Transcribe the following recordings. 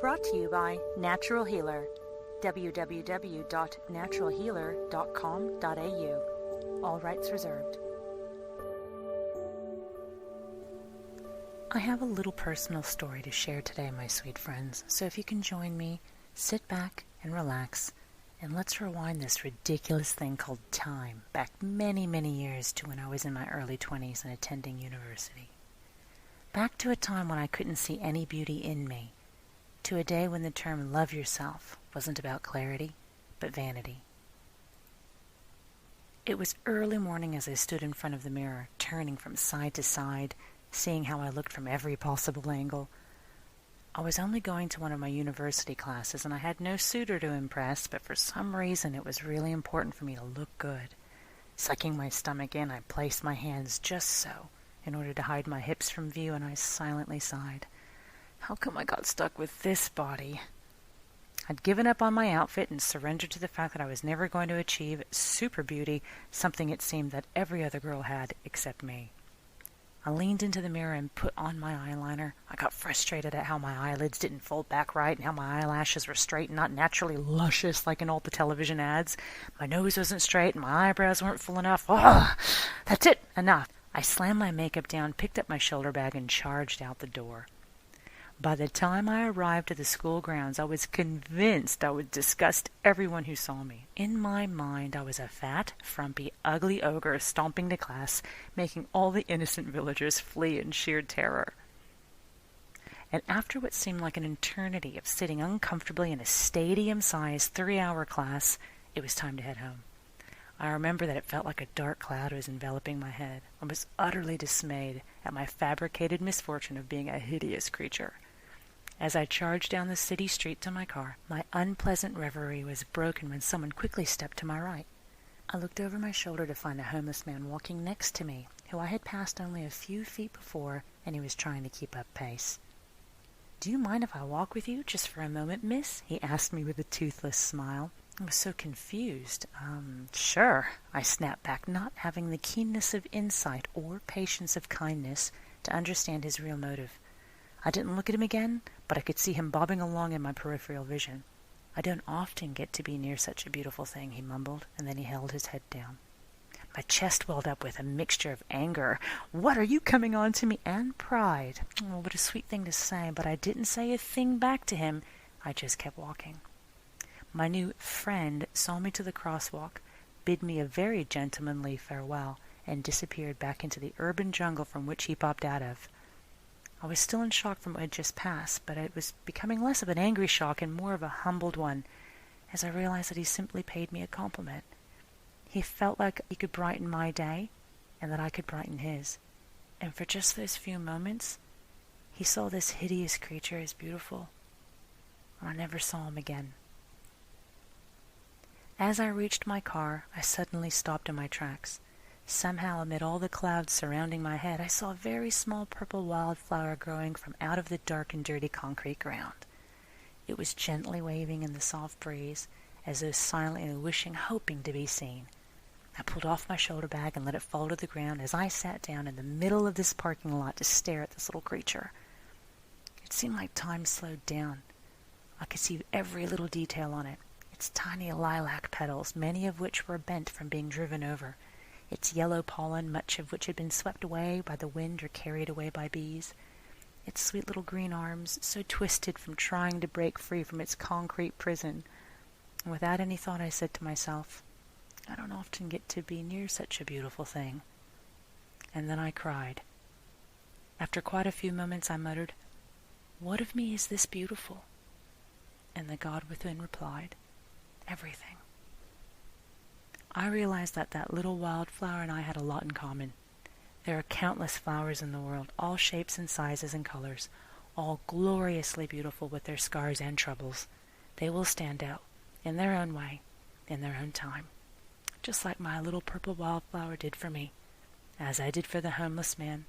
Brought to you by Natural Healer. www.naturalhealer.com.au. All rights reserved. I have a little personal story to share today, my sweet friends, so if you can join me, sit back and relax, and let's rewind this ridiculous thing called time back many, many years to when I was in my early 20s and attending university. Back to a time when I couldn't see any beauty in me, to a day when the term love yourself wasn't about clarity, but vanity. It was early morning as I stood in front of the mirror, turning from side to side, seeing how I looked from every possible angle. I was only going to one of my university classes, and I had no suitor to impress, but for some reason it was really important for me to look good. Sucking my stomach in, I placed my hands just so, in order to hide my hips from view, and I silently sighed. How come I got stuck with this body? I'd given up on my outfit and surrendered to the fact that I was never going to achieve super beauty, something it seemed that every other girl had except me. I leaned into the mirror and put on my eyeliner. I got frustrated at how my eyelids didn't fold back right and how my eyelashes were straight and not naturally luscious like in all the television ads. My nose wasn't straight and my eyebrows weren't full enough. Ugh! That's it! Enough! I slammed my makeup down, picked up my shoulder bag, and charged out the door. By the time I arrived at the school grounds, I was convinced I would disgust everyone who saw me. In my mind, I was a fat, frumpy, ugly ogre stomping to class, making all the innocent villagers flee in sheer terror. And after what seemed like an eternity of sitting uncomfortably in a stadium-sized 3-hour class, it was time to head home. I remember that it felt like a dark cloud was enveloping my head. I was utterly dismayed at my fabricated misfortune of being a hideous creature. As I charged down the city street to my car, my unpleasant reverie was broken when someone quickly stepped to my right. I looked over my shoulder to find a homeless man walking next to me, who I had passed only a few feet before, and he was trying to keep up pace. "Do you mind if I walk with you, just for a moment, miss?" he asked me with a toothless smile. I was so confused. Sure, I snapped back, not having the keenness of insight or patience of kindness to understand his real motive. I didn't look at him again, but I could see him bobbing along in my peripheral vision. "I don't often get to be near such a beautiful thing," he mumbled, and then he held his head down. My chest welled up with a mixture of anger. "What are you coming on to me?" and pride. Oh, what a sweet thing to say, but I didn't say a thing back to him. I just kept walking. My new friend saw me to the crosswalk, bid me a very gentlemanly farewell, and disappeared back into the urban jungle from which he popped out of. I was still in shock from what had just passed, but it was becoming less of an angry shock and more of a humbled one, as I realized that he simply paid me a compliment. He felt like he could brighten my day, and that I could brighten his. And for just those few moments, he saw this hideous creature as beautiful. And I never saw him again. As I reached my car, I suddenly stopped in my tracks. Somehow, amid all the clouds surrounding my head, I saw a very small purple wildflower growing from out of the dark and dirty concrete ground. It was gently waving in the soft breeze, as though silently wishing, hoping to be seen. I pulled off my shoulder bag and let it fall to the ground as I sat down in the middle of this parking lot to stare at this little creature. It seemed like time slowed down. I could see every little detail on it. Its tiny lilac petals, many of which were bent from being driven over. Its yellow pollen, much of which had been swept away by the wind or carried away by bees. Its sweet little green arms, so twisted from trying to break free from its concrete prison. And without any thought, I said to myself, I don't often get to be near such a beautiful thing. And then I cried. After quite a few moments, I muttered, "What of me is this beautiful?" And the God within replied, "Everything." I realized that that little wildflower and I had a lot in common. There are countless flowers in the world, all shapes and sizes and colors, all gloriously beautiful with their scars and troubles. They will stand out, in their own way, in their own time, just like my little purple wildflower did for me, as I did for the homeless man,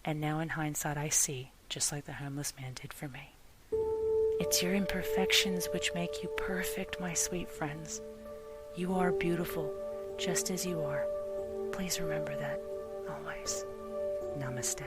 and now in hindsight I see, just like the homeless man did for me. It's your imperfections which make you perfect, my sweet friends. You are beautiful, just as you are. Please remember that, always. Namaste.